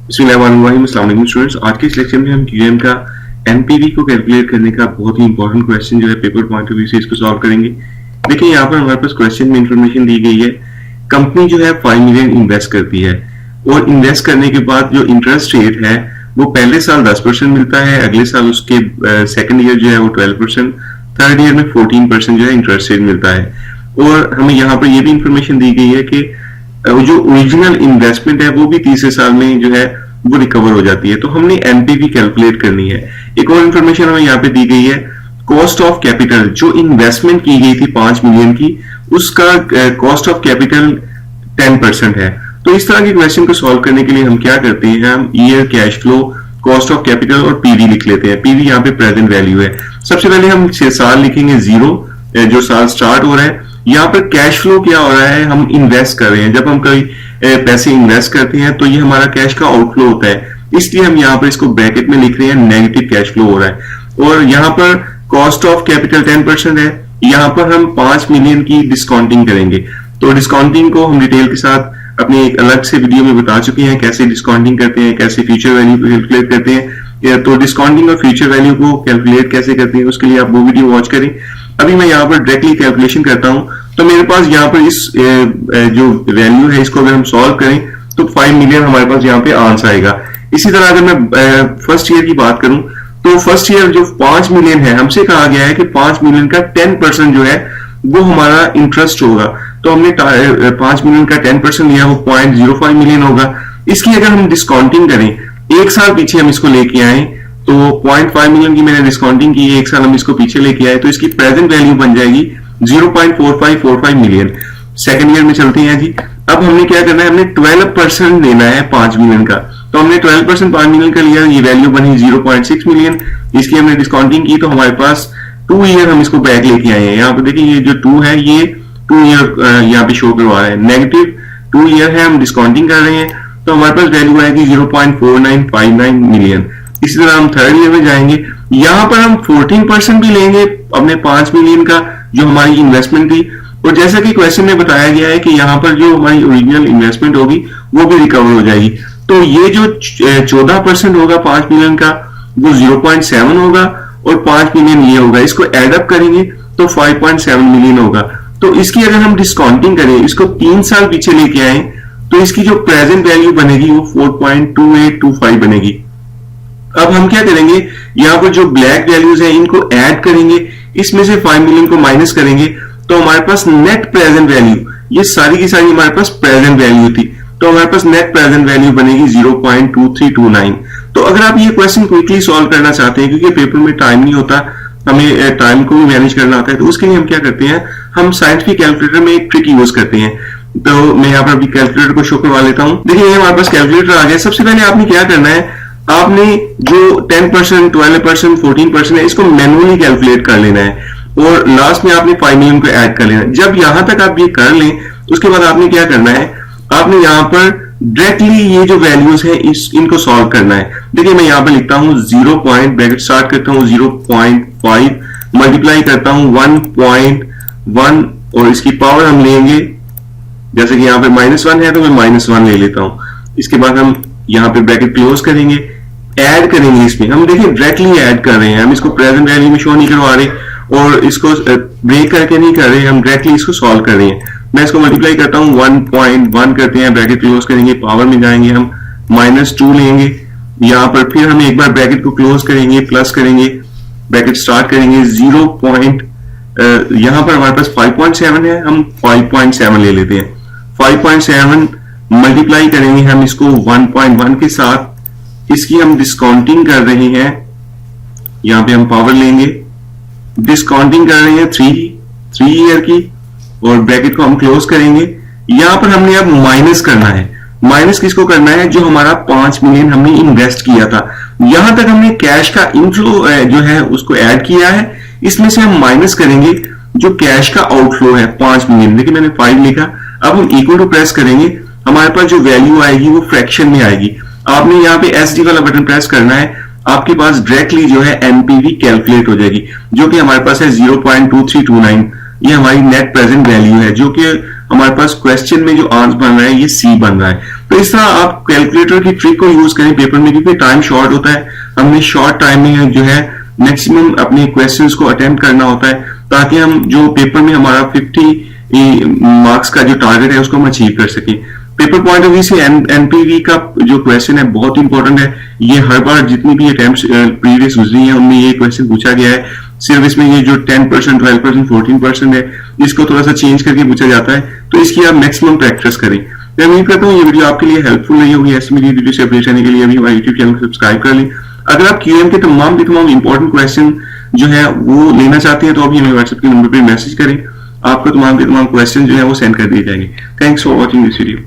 अस्सलाम स्टूडेंट्स, आज के इस लेक्चर में हम क्यूएम का एनपीवी को कैलकुलेट करने का बहुत ही इंपॉर्टेंट क्वेश्चन जो है पेपर पॉइंट ऑफ व्यू से इसको सॉल्व करेंगे। देखिए यहाँ पर हमारे पास क्वेश्चन में इंफॉर्मेशन दी गई है। कंपनी जो है 5 मिलियन इन्वेस्ट करती है और इन्वेस्ट करने के बाद जो इंटरेस्ट रेट है वो पहले साल 10% मिलता है, अगले साल उसके सेकेंड ईयर जो है वो 12%, थर्ड ईयर में 14% जो है इंटरेस्ट रेट मिलता है। और हमें यहाँ पर ये भी इंफॉर्मेशन दी गई है कि जो ओरिजिनल इन्वेस्टमेंट है वो भी तीसरे साल में जो है वो रिकवर हो जाती है। तो हमने एनपीवी कैलकुलेट करनी है। एक और इन्फॉर्मेशन हमें यहाँ पे दी गई है, कॉस्ट ऑफ कैपिटल जो इन्वेस्टमेंट की गई थी 5 मिलियन की, उसका कॉस्ट ऑफ कैपिटल 10% है। तो इस तरह के क्वेश्चन को सॉल्व करने के लिए हम क्या करते हैं, हम year, cash flow, cost of capital और पीवी लिख लेते हैं। पीवी यहाँ पे प्रेजेंट वैल्यू है। सबसे पहले हम साल लिखेंगे 0, जो साल स्टार्ट हो रहा है। यहाँ पर कैश फ्लो क्या हो रहा है, हम इन्वेस्ट कर रहे हैं। जब हम कोई पैसे इन्वेस्ट करते हैं तो ये हमारा कैश का आउटफ्लो होता है, इसलिए हम यहाँ पर इसको ब्रैकेट में लिख रहे हैं, नेगेटिव कैश फ्लो हो रहा है। और यहाँ पर कॉस्ट ऑफ कैपिटल 10% है। यहाँ पर हम 5 मिलियन की डिस्काउंटिंग करेंगे। तो डिस्काउंटिंग को हम डिटेल के साथ अपने एक अलग से वीडियो में बता चुके हैं, कैसे डिस्काउंटिंग करते हैं, कैसे फ्यूचर वैल्यू को कैलकुलेट करते हैं। तो डिस्काउंटिंग और फ्यूचर वैल्यू को कैलकुलेट कैसे करते हैं उसके लिए आप वो वीडियो वॉच करें। अभी मैं यहाँ पर डायरेक्टली कैलकुलेशन करता हूँ। तो मेरे पास यहाँ पर इस जो वैल्यू है इसको अगर हम सॉल्व करें तो 5 मिलियन हमारे पास यहाँ पे आंसर आएगा। इसी तरह अगर मैं फर्स्ट ईयर की बात करूं तो फर्स्ट ईयर जो 5 मिलियन है, हमसे कहा गया है कि 5 मिलियन का 10% जो है वो हमारा इंटरेस्ट होगा। तो हमने 5 मिलियन का 10% लिया, वो 0.05 मिलियन होगा। इसकी अगर हम डिस्काउंटिंग करें, एक साल पीछे हम इसको लेके आए तो 0.5 मिलियन की मैंने डिस्काउंटिंग की, एक साल हम इसको पीछे लेके आए तो इसकी प्रेजेंट वैल्यू बन जाएगी 0.4545 मिलियन। सेकेंड ईयर में चलते हैं जी। अब हमने क्या करना है, हमने 12% लेना है 5 मिलियन का। तो हमने 12% 5 मिलियन का लिया, ये वैल्यू बनी 0.6 मिलियन। इसकी हमने डिस्काउंटिंग की तो हमारे पास 2 ईयर हम इसको बैक लेके आए हैं। यहाँ पे देखिए ये जो 2 है ये 2 ईयर यहाँ पे शो करवा रहा है, नेगेटिव 2 ईयर है, हम डिस्काउंटिंग कर रहे हैं तो हमारे पास वैल्यू आएगी 0.4959 मिलियन। इसी तरह हम थर्ड ईयर में जाएंगे, यहाँ पर हम 14% भी लेंगे अपने 5 मिलियन का जो हमारी इन्वेस्टमेंट थी। और जैसा कि क्वेश्चन में बताया गया है कि यहाँ पर जो हमारी ओरिजिनल इन्वेस्टमेंट होगी वो भी रिकवर हो जाएगी। तो ये जो 14% होगा 5 मिलियन का वो 0.7 होगा और 5 मिलियन ये होगा। इसको एडअप करेंगे तो 5.7 मिलियन होगा। तो इसकी अगर हम डिस्काउंटिंग करें, इसको 3 साल पीछे लेके आए तो इसकी जो प्रेजेंट वैल्यू बनेगी वो 4.2825 बनेगी। अब हम क्या करेंगे, यहाँ पर जो ब्लैक वैल्यूज है इनको ऐड करेंगे, इसमें से 5 मिलियन को माइनस करेंगे तो हमारे पास नेट प्रेजेंट वैल्यू, ये सारी की सारी हमारे पास प्रेजेंट वैल्यू थी, तो हमारे पास नेट प्रेजेंट वैल्यू बनेगी 0.2329। तो अगर आप ये क्वेश्चन क्विकली सॉल्व करना चाहते हैं, क्योंकि पेपर में टाइम नहीं होता, हमें टाइम को भी मैनेज करना होता है, तो उसके लिए हम क्या करते हैं, हम साइंटिफिक कैलकुलेटर में एक ट्रिक यूज करते हैं। तो मैं यहाँ पर अभी कैलकुलेटर को शो करवा लेता हूँ। देखिए हमारे पास कैलकुलेटर आ गया। सबसे पहले आपने क्या करना है, आपने जो 10%, 12%, 14% है इसको मैनुअली कैलकुलेट कर लेना है और लास्ट में आपने 5 मिलियन को ऐड कर लेना है। जब यहां तक आप ये कर लें उसके बाद आपने क्या करना है, आपने यहां पर डायरेक्टली ये जो वैल्यूज है इनको सॉल्व करना है। देखिए मैं यहां पर लिखता हूं 0. ब्रैकेट स्टार्ट करता हूं 0.5 मल्टीप्लाई करता हूं 1.1 और इसकी पावर हम लेंगे, जैसे कि यहाँ पे -1 है तो मैं -1 ले लेता हूं। इसके बाद हम यहाँ पे ब्रैकेट क्लोज करेंगे, ऐड करेंगे। इसमें हम देखिए डायरेक्टली ऐड कर रहे हैं, हम इसको प्रेजेंट वैल्यू में शो नहीं करवा रहे और इसको ब्रेक करके नहीं कर रहे, हम डायरेक्टली इसको सॉल्व कर रहे हैं। मैं इसको मल्टीप्लाई करता हूं 1.1 करते हैं, ब्रैकेट क्लोज करेंगे, पावर में जाएंगे, हम -2 लेंगे। यहाँ पर फिर हम एक बार ब्रैकेट को क्लोज करेंगे, प्लस करेंगे, ब्रैकेट स्टार्ट करेंगे 0. यहाँ पर हमारे पास 5.7 है, हम 5.7 ले लेते हैं। 5.7 मल्टीप्लाई करेंगे हम इसको 1.1 के साथ, इसकी हम डिस्काउंटिंग कर रहे हैं, यहां पे हम पावर लेंगे, डिस्काउंटिंग कर रहे हैं 3 ईयर की और ब्रैकेट को हम क्लोज करेंगे। यहां पर हमने अब माइनस करना है। माइनस किसको करना है, जो हमारा 5 मिलियन हमने इन्वेस्ट किया था। यहां तक हमने कैश का इनफ्लो जो है उसको ऐड किया है, इसमें से हम माइनस करेंगे जो कैश का आउटफ्लो है 5 मिलियन। देखिए मैंने 5 लिखा, अब हम इक्वल टू प्रेस करेंगे, हमारे पास जो वैल्यू आएगी वो फ्रैक्शन में आएगी। आपने यहाँ पे एसडी वाला बटन प्रेस करना है, आपके पास डायरेक्टली जो है एनपीवी कैलकुलेट हो जाएगी, जो कि हमारे पास है 0.2329। ये हमारी नेट प्रेजेंट वैल्यू है जो कि हमारे पास क्वेश्चन में जो आंसर बन रहा है ये सी बन रहा है। तो इस तरह आप कैलकुलेटर की ट्रिक को यूज करें पेपर में, क्योंकि टाइम शॉर्ट होता है, हमने शॉर्ट टाइम में जो है मैक्सिमम अपने क्वेश्चंस को अटेम्प्ट करना होता है, ताकि हम जो पेपर में हमारा 50 मार्क्स का जो टारगेट है उसको हम अचीव कर सके। पेपर पॉइंट ऑफ व्यू से एनपीवी का जो क्वेश्चन है बहुत इंपॉर्टेंट है। ये हर बार जितनी भी अटेम्प्ट्स प्रीवियस गुजरी हैं उनमें ये क्वेश्चन पूछा गया है। सिर्फ इसमें ये जो 10%, 12%, 14% है इसको थोड़ा सा चेंज करके पूछा जाता है, तो इसकी आप मैक्सिमम प्रैक्टिस करें। मैं उम्मीद करता हूँ ये वीडियो आपके लिए हेल्पफुल नहीं होगी। ऐसी मेरी वीडियो से अपडेट रहने के लिए अभी हमारे यूट्यूब चैनल को सब्सक्राइब कर लें। अगर आप क्यूएम के तमाम इंपॉर्टेंट क्वेश्चन जो है वो लेना चाहते हैं तो अभी हमें व्हाट्सएप के नंबर पर मैसेज करें, आपको तमाम क्वेश्चन जो है वो सेंड कर दिए जाएंगे। Thanks for watching this video.